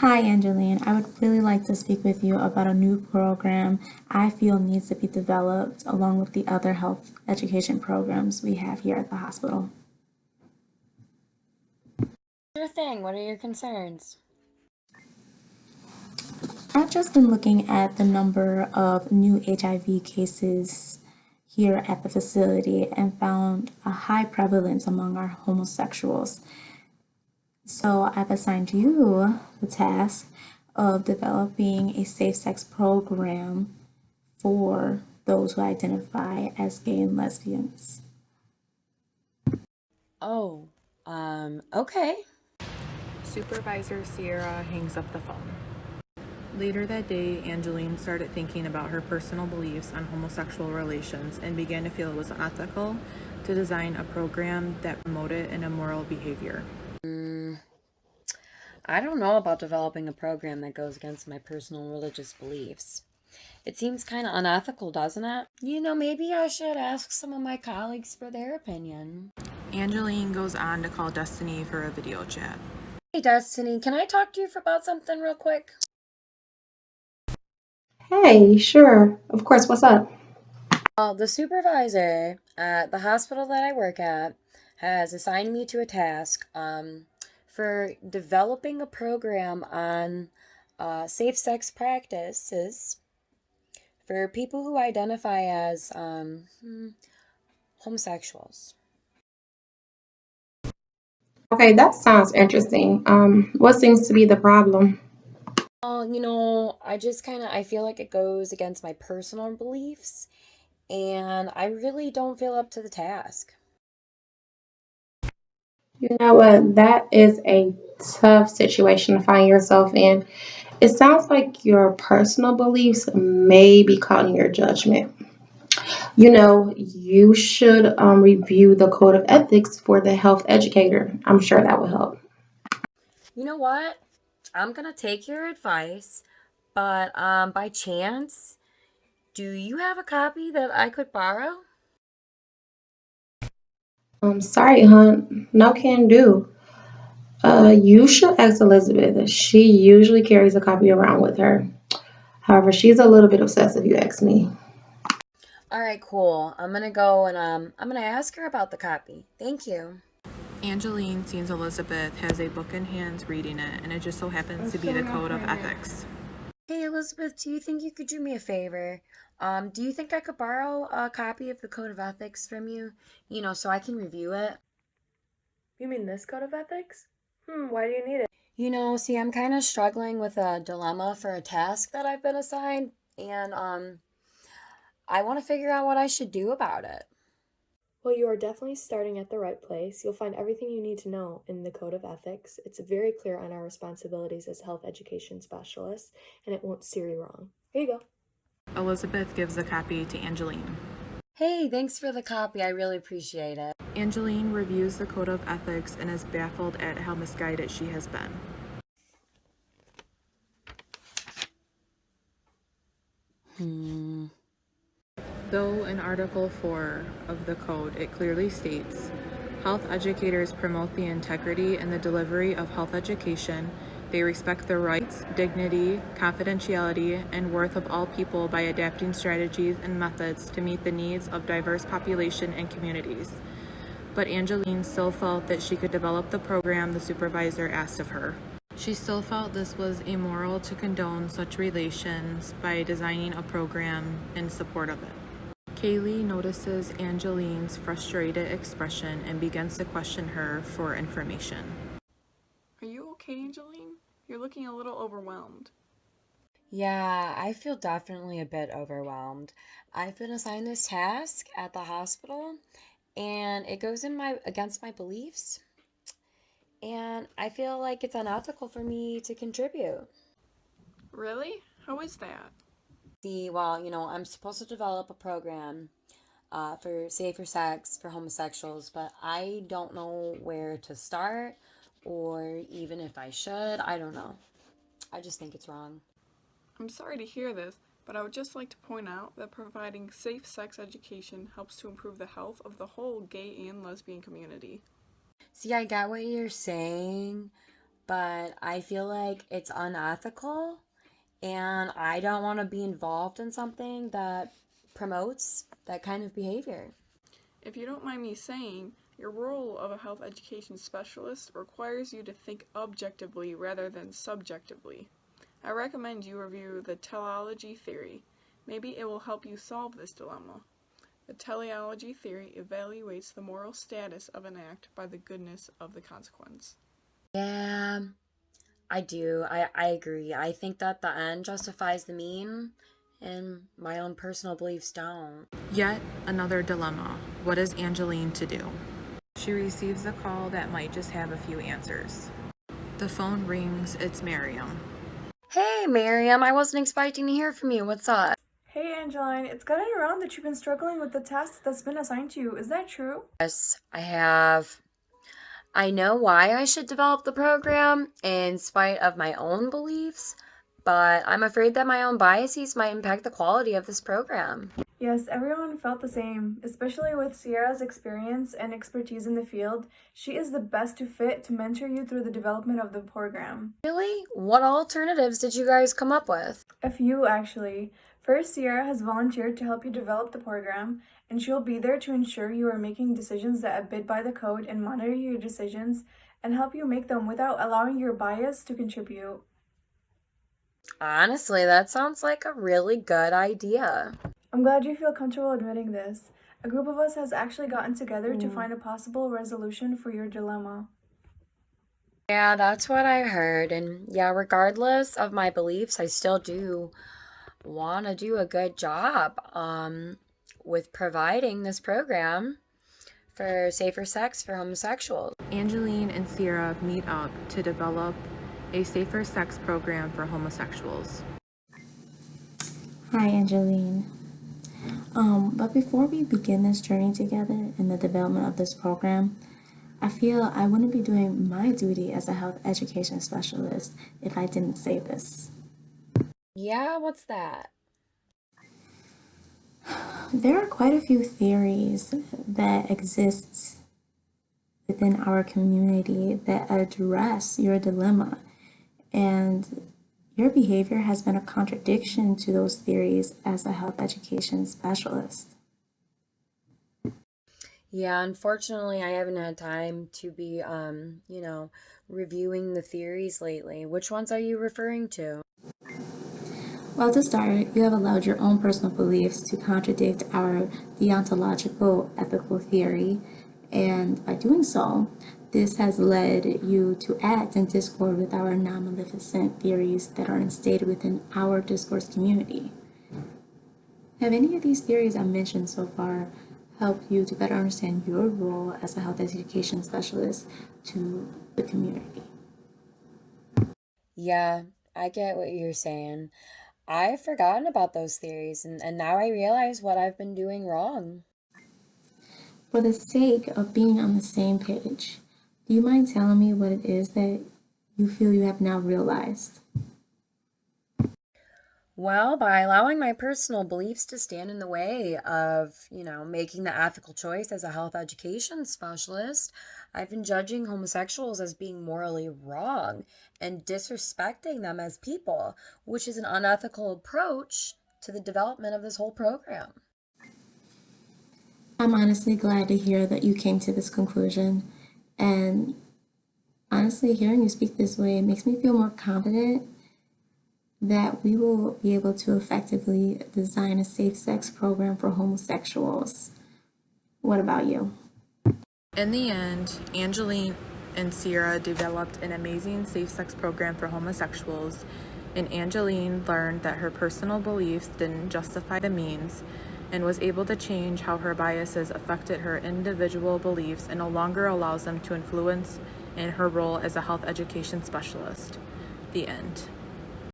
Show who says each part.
Speaker 1: Hi, Angeline. I would really like to speak with you about a new program I feel needs to be developed along with the other health education programs we have here at the hospital.
Speaker 2: Sure thing. What are your concerns?
Speaker 1: I've just been looking at the number of new HIV cases here at the facility and found a high prevalence among our homosexuals. So I've assigned you the task of developing a safe sex program for those who identify as gay and lesbians.
Speaker 2: Oh, okay.
Speaker 3: Supervisor Sierra hangs up the phone. Later that day, Angeline started thinking about her personal beliefs on homosexual relations and began to feel it was unethical to design a program that promoted an immoral behavior.
Speaker 2: I don't know about developing a program that goes against my personal religious beliefs. It seems kind of unethical, doesn't it? Maybe I should ask some of my colleagues for their opinion.
Speaker 3: Angeline goes on to call Destiny for a video chat.
Speaker 2: Hey, Destiny, can I talk to you about something real quick?
Speaker 4: Hey, sure. Of course, what's up?
Speaker 2: Well, the supervisor at the hospital that I work at has assigned me to a task for developing a program on safe sex practices for people who identify as homosexuals.
Speaker 4: Okay, that sounds interesting. What seems to be the problem?
Speaker 2: I feel like it goes against my personal beliefs, and I really don't feel up to the task.
Speaker 4: You know what? That is a tough situation to find yourself in. It sounds like your personal beliefs may be clouding your judgment. You should review the code of ethics for the health educator. I'm sure that will help.
Speaker 2: You know what? I'm gonna take your advice, but by chance, do you have a copy that I could borrow?
Speaker 4: Sorry, hon. No can do. You should ask Elizabeth. She usually carries a copy around with her. However, she's a little bit obsessed if you ask me.
Speaker 2: All right, cool. I'm gonna go and I'm gonna ask her about the copy. Thank you.
Speaker 3: Angeline sees Elizabeth has a book in hand reading it, and it just so happens to be the Code of Ethics.
Speaker 2: Hey, Elizabeth, do you think you could do me a favor? Do you think I could borrow a copy of the Code of Ethics from you? So I can review it?
Speaker 5: You mean this code of ethics? Why do you need it?
Speaker 2: See, I'm kind of struggling with a dilemma for a task that I've been assigned, and I want to figure out what I should do about it.
Speaker 5: Well, you are definitely starting at the right place. You'll find everything you need to know in the code of ethics. It's very clear on our responsibilities as health education specialists, and it won't steer you wrong. Here you go.
Speaker 3: Elizabeth gives the copy to Angeline.
Speaker 2: Hey, thanks for the copy. I really appreciate it.
Speaker 3: Angeline reviews the Code of Ethics and is baffled at how misguided she has been.
Speaker 2: Hmm.
Speaker 3: Though in Article 4 of the Code it clearly states, health educators promote the integrity and the delivery of health education. They respect the rights, dignity, confidentiality, and worth of all people by adapting strategies and methods to meet the needs of diverse population and communities. But Angeline still felt that she could develop the program the supervisor asked of her. She still felt this was immoral to condone such relations by designing a program in support of it. Kaylee notices Angeline's frustrated expression and begins to question her for information.
Speaker 6: Are you okay, Angeline? You're looking a little overwhelmed.
Speaker 2: Yeah, I feel definitely a bit overwhelmed. I've been assigned this task at the hospital, and it goes in my against my beliefs, and I feel like it's unethical for me to contribute.
Speaker 6: Really? How is that?
Speaker 2: I'm supposed to develop a program for safer sex for homosexuals, but I don't know where to start or even if I should. I don't know. I just think it's wrong.
Speaker 6: I'm sorry to hear this, but I would just like to point out that providing safe sex education helps to improve the health of the whole gay and lesbian community.
Speaker 2: See, I get what you're saying, but but I feel like it's unethical and I don't want to be involved in something that promotes that kind of behavior.
Speaker 6: If you don't mind me saying, your role of a health education specialist requires you to think objectively rather than subjectively. I recommend you review the teleology theory. Maybe it will help you solve this dilemma. The teleology theory evaluates the moral status of an act by the goodness of the consequence.
Speaker 2: Yeah, I do. I agree. I think that the end justifies the mean, and my own personal beliefs don't.
Speaker 3: Yet another dilemma. What is Angeline to do? She receives a call that might just have a few answers. The phone rings. It's Miriam.
Speaker 2: Hey, Miriam, I wasn't expecting to hear from you. What's up?
Speaker 7: Hey Angeline, it's gotten around that you've been struggling with the task that's been assigned to you. Is that true?
Speaker 2: Yes, I have. I know why I should develop the program in spite of my own beliefs, but I'm afraid that my own biases might impact the quality of this program.
Speaker 7: Yes, everyone felt the same, especially with Sierra's experience and expertise in the field. She is the best to fit to mentor you through the development of the program.
Speaker 2: Really? What alternatives did you guys come up with?
Speaker 7: A few, actually. First, Sierra has volunteered to help you develop the program, and she'll be there to ensure you are making decisions that abide by the code and monitor your decisions and help you make them without allowing your bias to contribute.
Speaker 2: Honestly, that sounds like a really good idea.
Speaker 7: I'm glad you feel comfortable admitting this. A group of us has actually gotten together to find a possible resolution for your dilemma.
Speaker 2: Yeah, that's what I heard. And yeah, regardless of my beliefs, I still do want to do a good job with providing this program for safer sex for homosexuals.
Speaker 3: Angeline and Sierra meet up to develop a safer sex program for homosexuals.
Speaker 1: Hi, Angeline. But before we begin this journey together in the development of this program, I feel I wouldn't be doing my duty as a health education specialist if I didn't say this.
Speaker 2: Yeah, what's that?
Speaker 1: There are quite a few theories that exist within our community that address your dilemma, and your behavior has been a contradiction to those theories as a health education specialist.
Speaker 2: Yeah, unfortunately, I haven't had time to be, reviewing the theories lately. Which ones are you referring to?
Speaker 1: Well, to start, you have allowed your own personal beliefs to contradict our deontological ethical theory, and by doing so, this has led you to act in discord with our non-maleficent theories that are instated within our discourse community. Have any of these theories I mentioned so far helped you to better understand your role as a health education specialist to the community?
Speaker 2: Yeah, I get what you're saying. I've forgotten about those theories, and now I realize what I've been doing wrong.
Speaker 1: For the sake of being on the same page, do you mind telling me what it is that you feel you have now realized?
Speaker 2: Well, by allowing my personal beliefs to stand in the way of, making the ethical choice as a health education specialist, I've been judging homosexuals as being morally wrong and disrespecting them as people, which is an unethical approach to the development of this whole program.
Speaker 1: I'm honestly glad to hear that you came to this conclusion, and honestly, hearing you speak this way makes me feel more confident that we will be able to effectively design a safe sex program for homosexuals. What about you?
Speaker 3: In the end, Angeline and Sierra developed an amazing safe sex program for homosexuals, and Angeline learned that her personal beliefs didn't justify the means and was able to change how her biases affected her individual beliefs and no longer allows them to influence in her role as a health education specialist. The end.